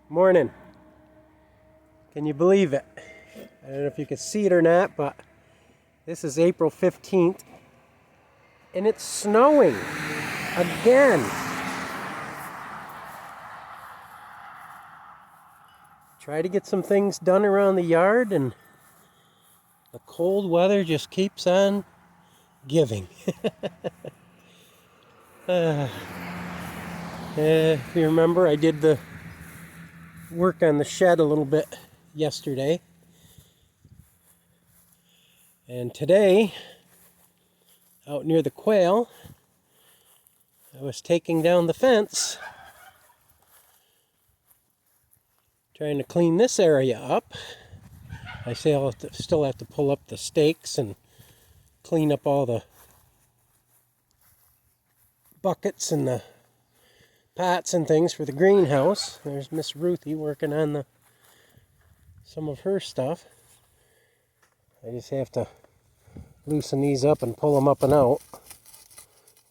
Morning. Can you believe it? I don't know if you can see it or not, but this is April 15th and it's snowing again. Try to get some things done around the yard and the cold weather just keeps on giving. If you remember, I did the work on the shed a little bit yesterday. And today, out near the quail, I was taking down the fence, trying to clean this area up. I still have to pull up the stakes and clean up all the buckets and the pots and things for the greenhouse. There's Miss Ruthie working on some of her stuff. I just have to loosen these up and pull them up and out,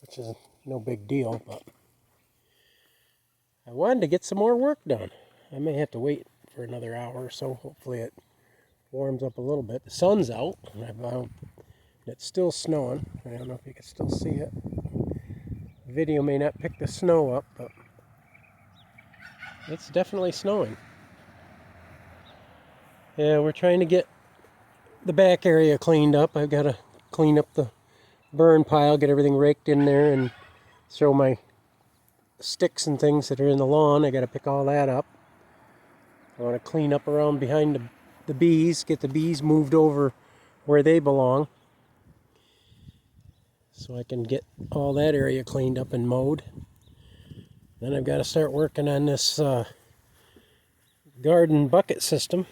which is no big deal, but I wanted to get some more work done. I may have to wait for another hour or so. Hopefully it warms up a little bit. The sun's out. It's still snowing. I don't know if you can still see it. The video may not pick the snow up, but it's definitely snowing. Yeah, we're trying to get the back area cleaned up. I've got to clean up the burn pile, get everything raked in there, and throw my sticks and things that are in the lawn. I got to pick all that up. I want to clean up around behind the bees, get the bees moved over where they belong, so I can get all that area cleaned up and mowed. Then I've got to start working on this garden bucket system,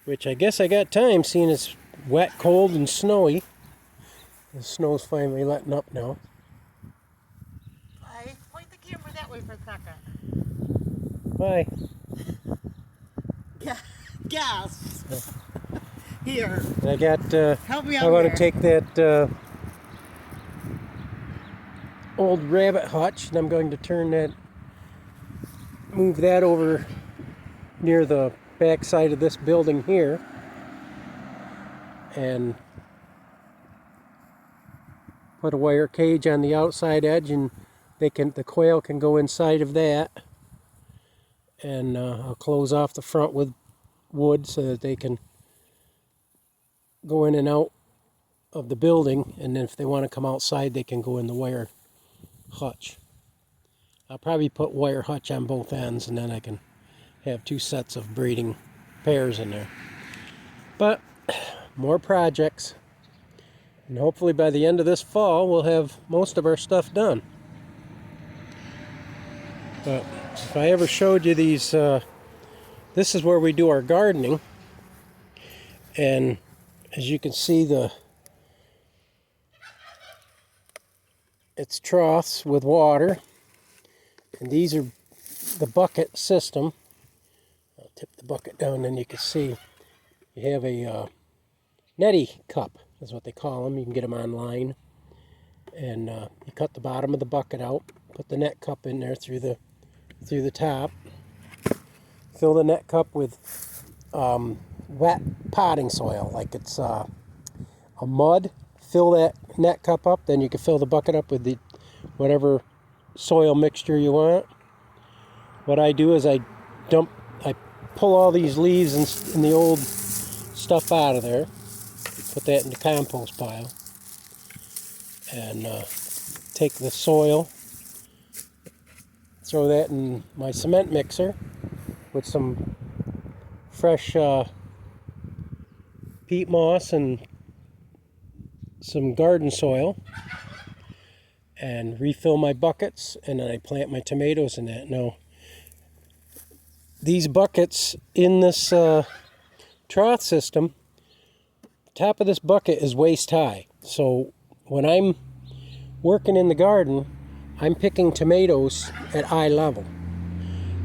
which I guess I got time, seeing it's wet, cold, and snowy. The snow's finally letting up now. I point the camera that way for a second. Why? Yes. Here. I got. Help me out. I want to here. take that old rabbit hutch, and I'm going to move that over near the back side of this building here, and put a wire cage on the outside edge, and the quail can go inside of that, and I'll close off the front with wood so that they can go in and out of the building, and then if they want to come outside they can go in the wire hutch. I'll probably put wire hutch on both ends, and then I can have two sets of breeding pairs in there. But more projects, and hopefully by the end of this fall we'll have most of our stuff done. But if I ever showed you these, this is where we do our gardening, and as you can see, it's troughs with water, and these are the bucket system. I'll tip the bucket down, and you can see you have a neti cup, is what they call them. You can get them online, and you cut the bottom of the bucket out, put the net cup in there through the top, fill the net cup with wet potting soil, like it's a mud. Fill that net cup up, then you can fill the bucket up with whatever soil mixture you want. What I do is I pull all these leaves and the old stuff out of there, put that in the compost pile, and take the soil, throw that in my cement mixer with some fresh peat moss and some garden soil, and refill my buckets, and then I plant my tomatoes in that. Now, these buckets in this trough system, top of this bucket is waist high. So when I'm working in the garden, I'm picking tomatoes at eye level.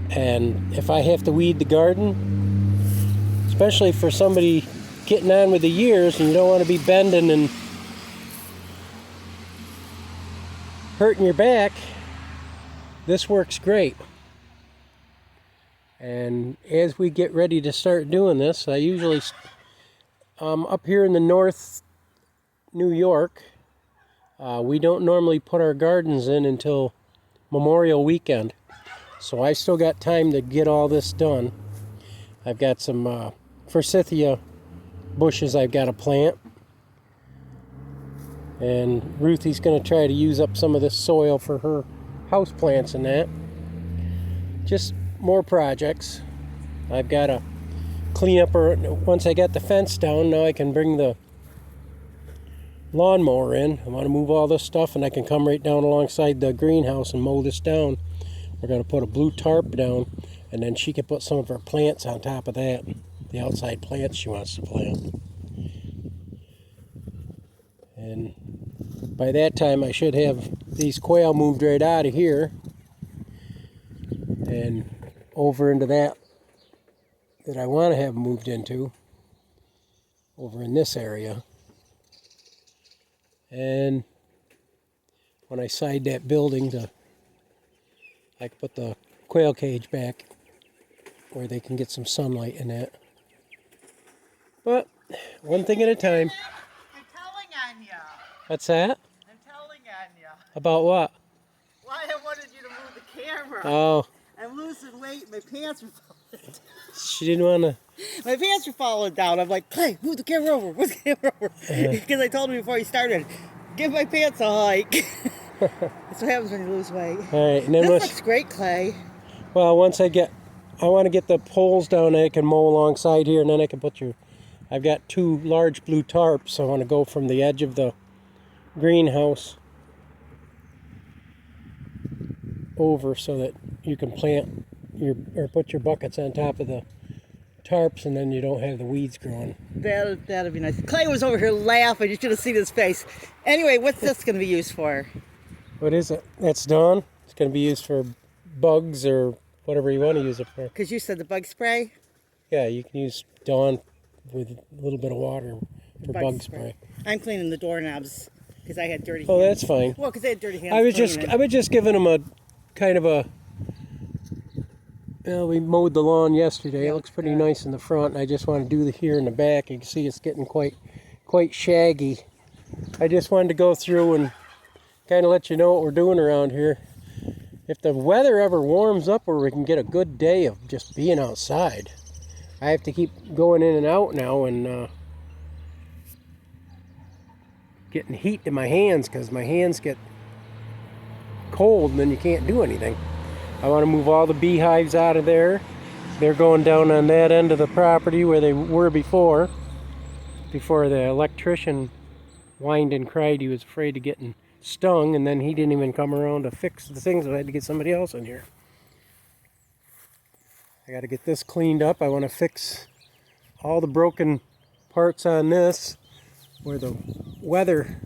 And if I have to weed the garden, especially for somebody getting on with the years and you don't want to be bending and hurting your back, this works great. And as we get ready to start doing this, I usually, up here in the North New York, we don't normally put our gardens in until Memorial Weekend. So I still got time to get all this done. I've got some forsythia bushes I've got to plant. And Ruthie's going to try to use up some of this soil for her house plants and that. Just more projects. I've got to clean up her. Once I got the fence down, now I can bring the lawnmower in. I want to move all this stuff, and I can come right down alongside the greenhouse and mow this down. We're going to put a blue tarp down, and then she can put some of her plants on top of that, the outside plants she wants to plant. And by that time I should have these quail moved right out of here and over into that I want to have moved into, over in this area. And when I side that building, I can put the quail cage back where they can get some sunlight in that. But one thing at a time. I'm telling on ya. What's that? I'm telling on ya. About what? Why I wanted you to move the camera. Oh. I'm losing weight. My pants are falling down. She didn't want to. My pants are falling down. I'm like, Clay, move the camera over. Move the camera over. Because I told him before he started, give my pants a hike. That's what happens when you lose weight. All right, and then this looks great, Clay. Well, once I want to get the poles down, I can mow alongside here, and then I can put I've got 2 large blue tarps. I want to go from the edge of the greenhouse over so that you can plant or put your buckets on top of the tarps, and then you don't have the weeds growing. That'd be nice. Clay was over here laughing. You should have seen his face. Anyway, what's this going to be used for? What is it? That's Dawn. It's going to be used for bugs or whatever you want to use it for. Because you said the bug spray? Yeah, you can use Dawn with a little bit of water for bug spray. I'm cleaning the doorknobs because I had dirty hands. Oh, that's fine. Well, because I had dirty hands. I was just giving them a kind of a. Well, we mowed the lawn yesterday. It looks pretty nice in the front. And I just want to do the here in the back. You can see it's getting quite shaggy. I just wanted to go through and kind of let you know what we're doing around here. If the weather ever warms up where we can get a good day of just being outside, I have to keep going in and out now and getting heat in my hands because my hands get cold and then you can't do anything. I want to move all the beehives out of there. They're going down on that end of the property where they were before the electrician whined and cried he was afraid of getting stung, and then he didn't even come around to fix the things. I had to get somebody else in here. I got to get this cleaned up. I want to fix all the broken parts on this where the weather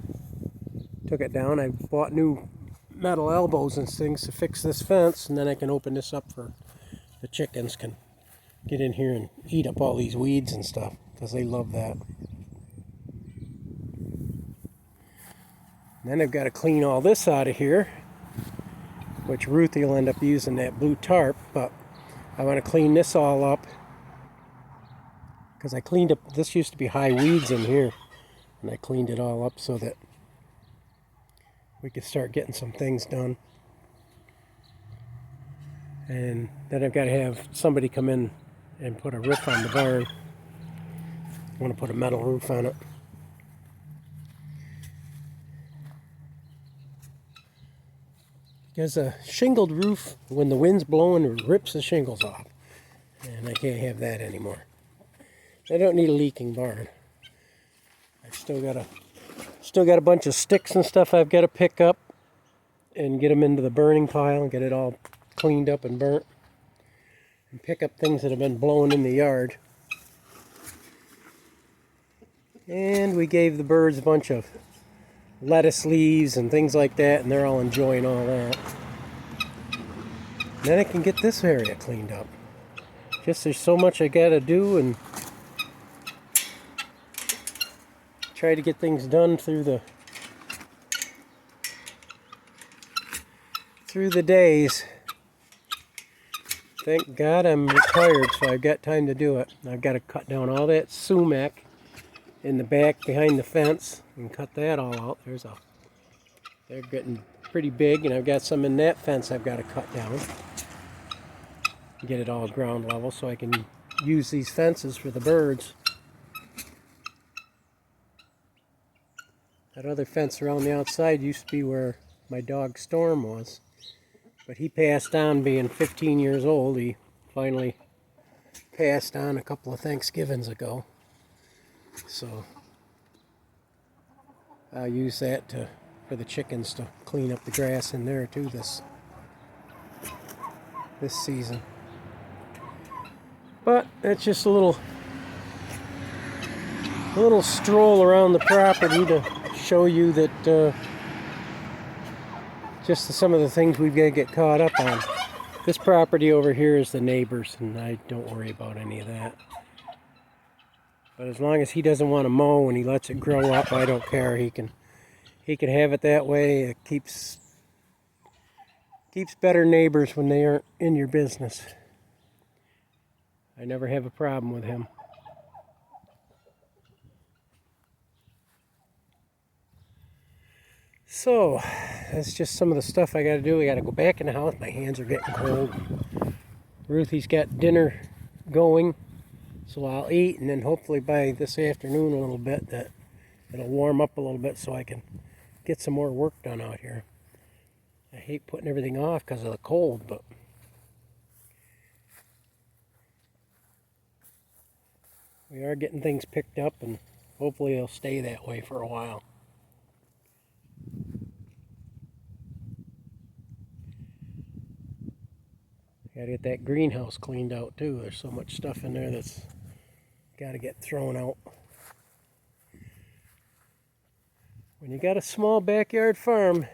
took it down. I bought new metal elbows and things to fix this fence, and then I can open this up for the chickens can get in here and eat up all these weeds and stuff because they love that. And then I've got to clean all this out of here, which Ruthie will end up using that blue tarp, but I want to clean this all up because I cleaned up, this used to be high weeds in here, and I cleaned it all up so that we could start getting some things done. And then I've got to have somebody come in and put a roof on the barn. I want to put a metal roof on it. Because a shingled roof, when the wind's blowing, it rips the shingles off. And I can't have that anymore. I don't need a leaking barn. I've still got a bunch of sticks and stuff I've got to pick up and get them into the burning pile and get it all cleaned up and burnt. And pick up things that have been blown in the yard. And we gave the birds a bunch of lettuce leaves and things like that, and they're all enjoying all that. And then I can get this area cleaned up. Just there's so much I gotta do and try to get things done through the days. Thank God I'm retired, so I've got time to do it. I've got to cut down all that sumac in the back behind the fence and cut that all out. They're getting pretty big, and I've got some in that fence I've got to cut down. Get it all ground level so I can use these fences for the birds. That other fence around the outside used to be where my dog Storm was. But he passed on being 15 years old. He finally passed on a couple of Thanksgivings ago. So I'll use that for the chickens to clean up the grass in there too this season. But that's just a little stroll around the property to show you that just some of the things we've got to get caught up on. This property over here is the neighbor's, and I don't worry about any of that. But as long as he doesn't want to mow and he lets it grow up, I don't care. He can have it that way. It keeps better neighbors when they aren't in your business. I never have a problem with him. So, that's just some of the stuff I got to do. I got to go back in the house. My hands are getting cold. Ruthie's got dinner going, so I'll eat, and then hopefully by this afternoon a little bit that it'll warm up a little bit so I can get some more work done out here. I hate putting everything off because of the cold, but we are getting things picked up, and hopefully it'll stay that way for a while. Gotta get that greenhouse cleaned out too. There's so much stuff in there that's gotta get thrown out. When you got a small backyard farm,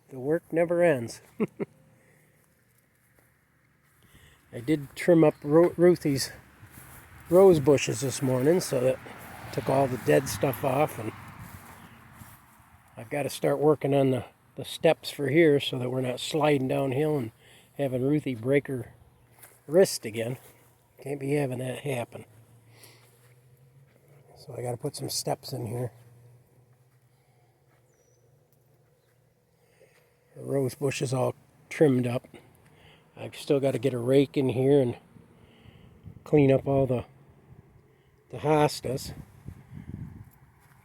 the work never ends. I did trim up Ruthie's rose bushes this morning, so that took all the dead stuff off, and I've got to start working on the steps for here so that we're not sliding downhill and having Ruthie break her wrist again. Can't be having that happen. So I got to put some steps in here. The rose bush is all trimmed up. I've still got to get a rake in here and clean up all the hostas.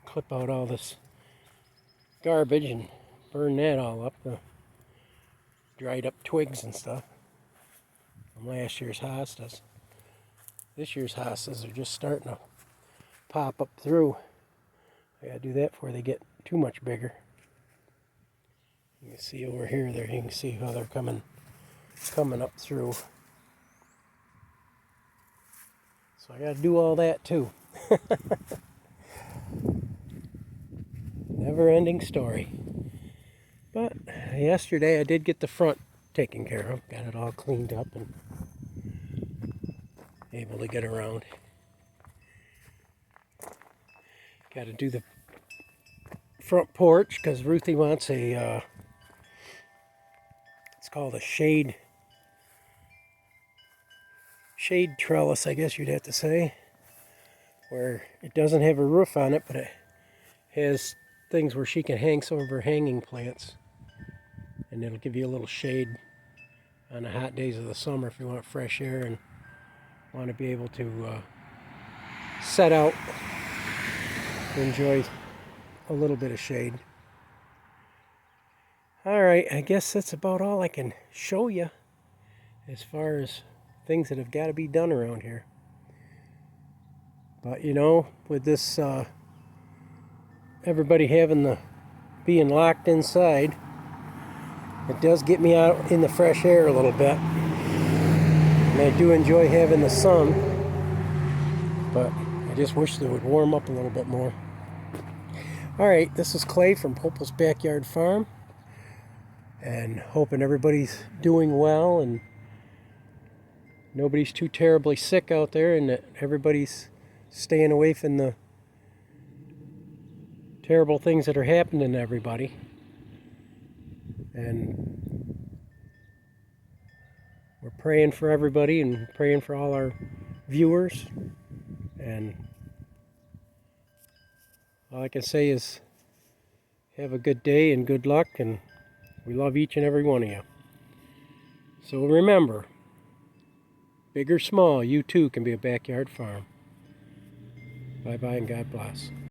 Clip out all this garbage and burn that all up. The dried up twigs and stuff from last year's hostas. This year's hostas are just starting to pop up through. I gotta do that before they get too much bigger. You can see over here there, you can see how they're coming up through. So I gotta do all that too. Never ending story. But yesterday I did get the front taken care of. Got it all cleaned up and able to get around. Got to do the front porch because Ruthie wants it's called a shade trellis, I guess you'd have to say, where it doesn't have a roof on it, but it has things where she can hang some of her hanging plants. And it'll give you a little shade on the hot days of the summer if you want fresh air and want to be able to set out to enjoy a little bit of shade. Alright, I guess that's about all I can show you as far as things that have got to be done around here. But you know, with this everybody being locked inside, it does get me out in the fresh air a little bit. And I do enjoy having the sun, but I just wish it would warm up a little bit more. Alright, this is Clay from Popel's Backyard Farm, and hoping everybody's doing well and nobody's too terribly sick out there, and that everybody's staying away from the terrible things that are happening to everybody. And we're praying for everybody and praying for all our viewers. And all I can say is have a good day and good luck, and we love each and every one of you. So remember, big or small, you too can be a backyard farm. Bye-bye and God bless.